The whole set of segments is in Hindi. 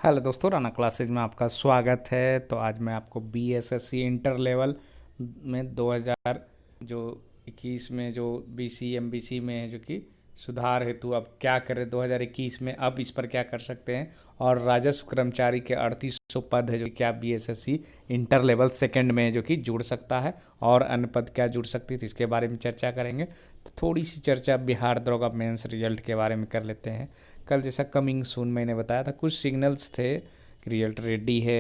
हेलो दोस्तों, राना क्लासेज में आपका स्वागत है। तो आज मैं आपको बीएसएससी इंटर लेवल में 2000 जो 21 में जो बीसी एमबीसी में है जो कि सुधार हेतु अब क्या करें 2021 में, अब इस पर क्या कर सकते हैं। और राजस्व कर्मचारी के 3800 पद है जो कि क्या बीएसएससी इंटर लेवल सेकंड में है जो कि जुड़ सकता है, और अन्य पद क्या जुड़ सकती है, तो इसके बारे में चर्चा करेंगे। तो थोड़ी सी चर्चा बिहार दरोगा मेंस रिजल्ट के बारे में कर लेते हैं। कल जैसा कमिंग सून मैंने बताया था, कुछ सिग्नल्स थे कि रिजल्ट रेडी है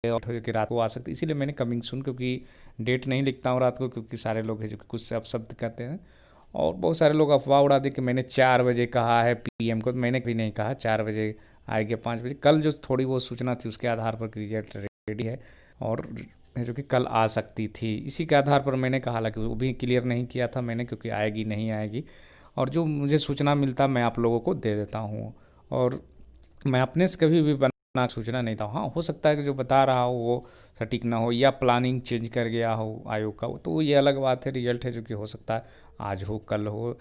और कि रात को आ सकती, इसीलिए मैंने कमिंग सून, क्योंकि डेट नहीं लिखता हूँ रात को, क्योंकि सारे लोग हैं जो कि कुछ अपशब्द कहते हैं और बहुत सारे लोग अफवाह उड़ा दी कि मैंने 4 बजे कहा है पीएम को। तो मैंने भी नहीं कहा 4 बजे आएगी, 5 बजे। कल जो थोड़ी बहुत सूचना थी उसके आधार पर रिजल्ट रेडी है और है जो कि कल आ सकती थी, इसी के आधार पर मैंने कहा। हालांकि वो भी क्लियर नहीं किया था मैंने, क्योंकि आएगी नहीं आएगी, और जो मुझे सूचना मिलता मैं आप लोगों को दे देता हूँ। और मैं अपने से कभी भी बना सूचना नहीं था। हाँ, हो सकता है कि जो बता रहा हो वो सटीक ना हो या प्लानिंग चेंज कर गया हो आयोग का, तो ये अलग बात है। रिजल्ट है जो कि हो सकता है आज हो, कल हो,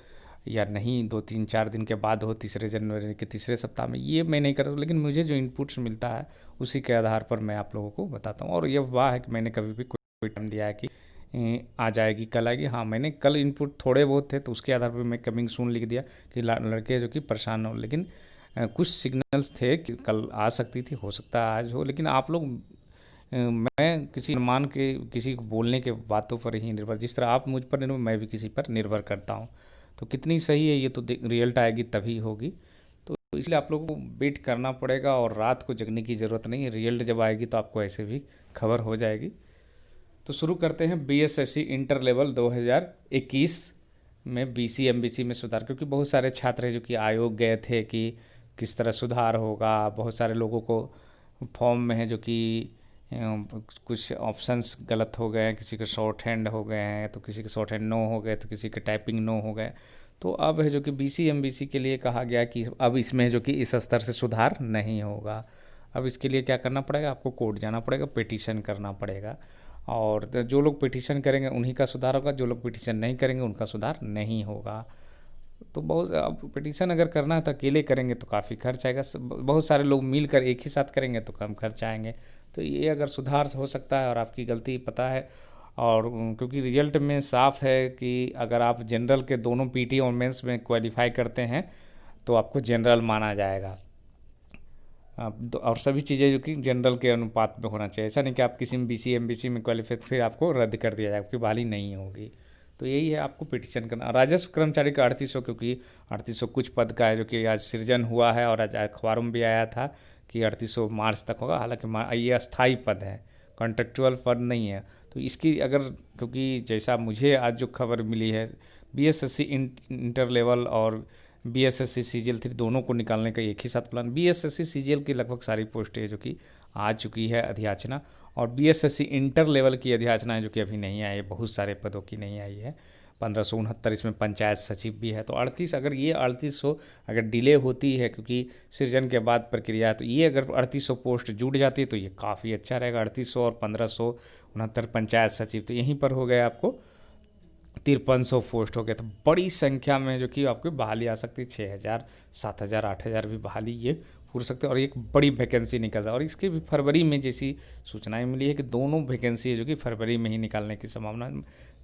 या नहीं 2 3 4 दिन के बाद हो, 3 जनवरी के तीसरे सप्ताह में, ये मैं नहीं करता। लेकिन मुझे जो इनपुट्स मिलता है उसी के आधार पर मैं आप लोगों को बताता हूँ। और ये वाह है कि मैंने कभी भी कोई टाइम दिया है कि आ जाएगी कल आएगी। हाँ, मैंने कल इनपुट थोड़े बहुत थे तो उसके आधार पर मैं कमिंग सून लिख दिया कि लड़के जो कि परेशान हो। लेकिन कुछ सिग्नल्स थे कि कल आ सकती थी, हो सकता है आज हो। लेकिन आप लोग मैं किसी अनुमान के, किसी को बोलने के बातों पर ही निर्भर, जिस तरह आप मुझ पर निर्भर मैं भी किसी पर निर्भर करता हूँ। तो कितनी सही है ये तो रिजल्ट आएगी तभी होगी। तो इसलिए आप लोगों को वेट करना पड़ेगा और रात को जगने की ज़रूरत नहीं है। रिजल्ट जब आएगी तो आपको ऐसे भी खबर हो जाएगी। तो शुरू करते हैं बीएसएससी इंटर लेवल 2021 में बीसी एमबीसी में सुधार, क्योंकि बहुत सारे छात्र हैं जो कि आयोग गए थे कि किस तरह सुधार होगा। बहुत सारे लोगों को फॉर्म में है जो कि कुछ ऑप्शंस गलत हो गए हैं, किसी के शॉर्ट हैंड हो गए हैं, तो किसी के शॉर्ट हैंड नो हो गए, तो किसी के टाइपिंग नो हो गए। तो अब है जो कि बीसी एमबीसी के लिए कहा गया कि अब इसमें जो कि इस स्तर से सुधार नहीं होगा। अब इसके लिए क्या करना पड़ेगा, आपको कोर्ट जाना पड़ेगा, पिटीशन करना पड़ेगा। और जो लोग पिटीशन करेंगे उन्हीं का सुधार होगा, जो लोग पिटीशन नहीं करेंगे उनका सुधार नहीं होगा। तो बहुत, अब पिटीशन अगर करना है तो अकेले करेंगे तो काफ़ी खर्च आएगा, बहुत सारे लोग मिलकर एक ही साथ करेंगे तो कम खर्च आएंगे। तो ये अगर सुधार हो सकता है और आपकी गलती पता है, और क्योंकि रिजल्ट में साफ है कि अगर आप जनरल के दोनों पीटी और मेंस में क्वालिफाई करते हैं तो आपको जनरल माना जाएगा। और सभी चीज़ें जो कि जनरल के अनुपात में होना चाहिए। ऐसा नहीं कि आप किसी में बीसी एमबीसी में क्वालिफाई फिर आपको रद्द कर दिया जाए, आपकी बहाली नहीं होगी। तो यही है, आपको पिटीशन करना। राजस्व कर्मचारी का 3800, क्योंकि 3800 कुछ पद का है जो कि आज सृजन हुआ है और आज अखबारों में भी आया था कि 3800 मार्च तक होगा। हालांकि ये अस्थाई पद है, कॉन्ट्रेक्चुअल पद नहीं है। तो इसकी अगर, क्योंकि जैसा मुझे आज जो खबर मिली है, बीएसएससी इंटर लेवल और बीएसएससी सीजीएल 3 दोनों को निकालने का एक ही साथ प्लान। बीएसएससी सीजीएल की लगभग सारी पोस्टें जो कि आ चुकी है अधियाचना, और बीएसएससी इंटर लेवल की अधियाचना है जो कि अभी नहीं आई है, बहुत सारे पदों की नहीं आई है। 1569 इसमें पंचायत सचिव भी है। तो 38, अगर ये 3800 अगर डिले होती है क्योंकि सृजन के बाद प्रक्रिया है, तो ये अगर 3800 पोस्ट जुट जाती है तो ये काफ़ी अच्छा रहेगा। 3800 और 1569 पंचायत सचिव, तो यहीं पर हो गया आपको 5300 पोस्ट हो गया। तो बड़ी संख्या में जो कि आपकी बहाली आ सकती है, 6000 7000 8000 भी बहाली ये पूर सकते हैं, और एक बड़ी वैकेंसी निकलता है। और इसके भी फरवरी में जैसी सूचनाएं मिली है कि दोनों वैकेंसी है जो कि फरवरी में ही निकालने की संभावना।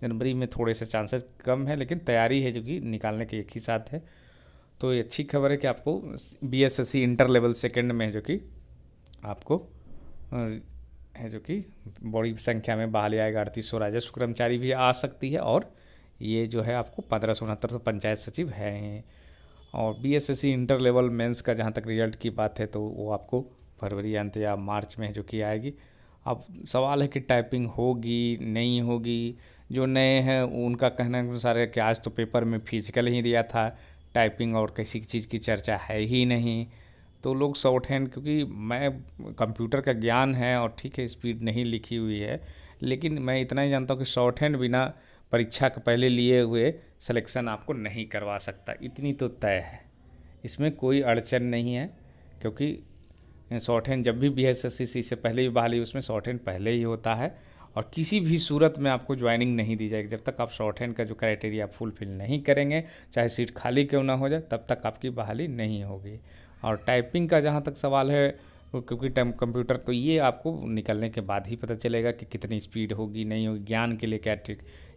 जनवरी में थोड़े से चांसेस कम है, लेकिन तैयारी है जो कि निकालने के एक ही साथ है। तो ये अच्छी खबर है कि आपको बीएसएससी इंटर लेवल सेकेंड में है जो कि आपको है जो कि बड़ी संख्या में बहाली आएगा। 3800 राजस्व कर्मचारी भी आ सकती है, और ये जो है आपको 1569 पंचायत सचिव है। और बीएसएससी इंटर लेवल मेंस का जहाँ तक रिजल्ट की बात है तो वो आपको फरवरी अंत या मार्च में जो कि आएगी। अब सवाल है कि टाइपिंग होगी नहीं होगी। जो नए हैं उनका कहना अनुसार है कि आज तो पेपर में फिजिकल ही दिया था, टाइपिंग और किसी चीज़ की चर्चा है ही नहीं। तो लोग शॉर्ट हैंड, क्योंकि मैं कंप्यूटर का ज्ञान है और ठीक है स्पीड नहीं लिखी हुई है, लेकिन मैं इतना ही जानता हूँ कि शॉर्ट हैंड बिना परीक्षा के पहले लिए हुए सिलेक्शन आपको नहीं करवा सकता, इतनी तो तय है। इसमें कोई अड़चन नहीं है, क्योंकि शॉर्ट हैंड जब भी बीएसएससी से पहले भी बहाली उसमें शॉर्ट हैंड पहले ही होता है। और किसी भी सूरत में आपको ज्वाइनिंग नहीं दी जाएगी जब तक आप शॉर्ट हैंड का जो क्राइटेरिया फुलफिल नहीं करेंगे, चाहे सीट खाली क्यों ना हो जाए, तब तक आपकी बहाली नहीं होगी। और टाइपिंग का जहाँ तक सवाल है क्योंकि टर्म कंप्यूटर तो ये आपको निकलने के बाद ही पता चलेगा कि कितनी स्पीड होगी नहीं होगी। ज्ञान के लिए क्या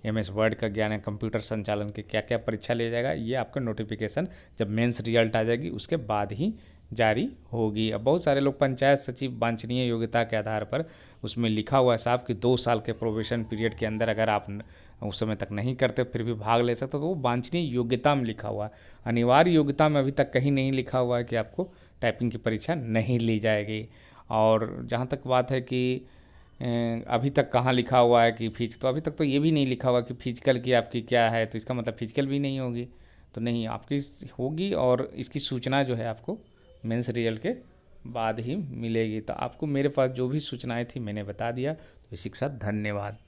MS वर्ड का ज्ञान है, कंप्यूटर संचालन के क्या क्या परीक्षा ले जाएगा, ये आपका नोटिफिकेशन जब मेंस रिजल्ट आ जाएगी उसके बाद ही जारी होगी। अब बहुत सारे लोग पंचायत सचिव वांछनीय योग्यता के आधार पर, उसमें लिखा हुआ है साहब कि 2 साल के प्रोबेशन पीरियड के अंदर अगर आप उस समय तक नहीं करते फिर भी भाग ले सकते, तो वो वांछनीय योग्यता में लिखा हुआ है। अनिवार्य योग्यता में अभी तक कहीं नहीं लिखा हुआ है कि आपको टाइपिंग की परीक्षा नहीं ली जाएगी। और जहाँ तक बात है कि अभी तक कहाँ लिखा हुआ है कि तो अभी तक तो ये भी नहीं लिखा हुआ कि फिजिकल की आपकी क्या है, तो इसका मतलब फिजिकल भी नहीं होगी। तो नहीं, आपकी होगी और इसकी सूचना जो है आपको मेंस रिजल्ट के बाद ही मिलेगी। तो आपको मेरे पास जो भी सूचनाएं थी मैंने बता दिया। तो इसी के साथ धन्यवाद।